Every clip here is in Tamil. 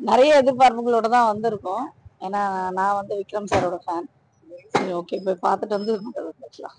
நிறைய எதிர்பார்ப்புகளோட தான் வந்திருக்கோம். ஏன்னா நான் வந்து விக்ரம் சாரோட ஃபேன். சரி ஓகே போய் பார்த்துட்டு வந்து பேசலாம்.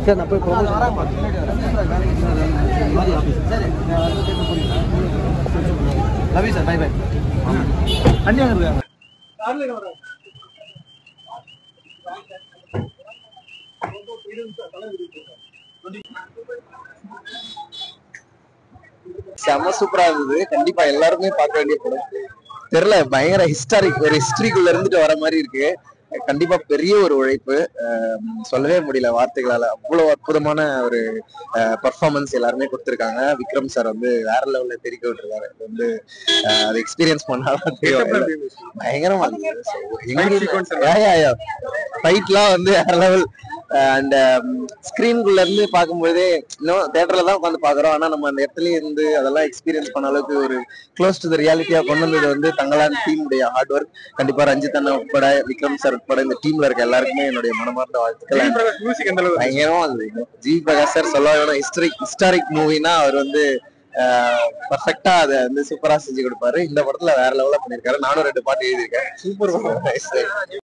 சார் நான் போய் ரவி சார் பை பை அண்ணன் செம சூப்பரா இருந்தது. கண்டிப்பா எல்லாருமே பார்க்க வேண்டிய படம். தெரியல, பயங்கர ஹிஸ்டாரிக், ஒரு ஹிஸ்டரிக்குள்ள இருந்துட்டு வர மாதிரி இருக்கு. கண்டிப்பா பெரிய ஒரு உழைப்பு, சொல்லவே முடியல வார்த்தைகளால. அவ்வளவு அற்புதமான ஒரு பர்ஃபார்மன்ஸ் எல்லாருமே கொடுத்திருக்காங்க. விக்ரம் சார் வந்து வேற லெவல்ல தெரிவிக்க விட்டுருக்காரு. வந்து அது எக்ஸ்பீரியன்ஸ் பண்ணாதான் தெரியும். பயங்கரமா ஃபைட்லாம் வந்து வேற லெவல். அண்ட் ஸ்கிரீனுக்குள்ள இருந்து பார்க்கும்போதே இன்னும் தியேட்டர்ல தான் உட்காந்து பாக்குறோம். ஆனா நம்ம அந்த இடத்துலயே இருந்து அதெல்லாம் எக்ஸ்பீரியன்ஸ் பண்ண அளவுக்கு ஒரு க்ளோஸ் டு த ரியாலிட்டியா கொண்டு வந்தது வந்து தங்களான் டீம் உடைய ஹார்ட் ஒர்க். கண்டிப்பா ரஞ்சித் அண்ணா உட்பட, விக்ரம் சார் உட்பட இந்த டீம்ல இருக்க எல்லாருக்குமே என்னுடைய மனமார்ந்த வாழ்த்துக்கள். பயங்கரமா இருந்தது. ஜி பிரகாஷ் சார் சொல்ல வேணும், ஹிஸ்டாரிக் மூவினா அவர் வந்து பர்ஃபெக்டா அதை வந்து சூப்பரா செஞ்சு கொடுப்பாரு. இந்த படத்துல வேற லெவலா பண்ணிருக்காரு. நானும் 2 பாட்டு எழுதியிருக்கேன். சூப்பர்.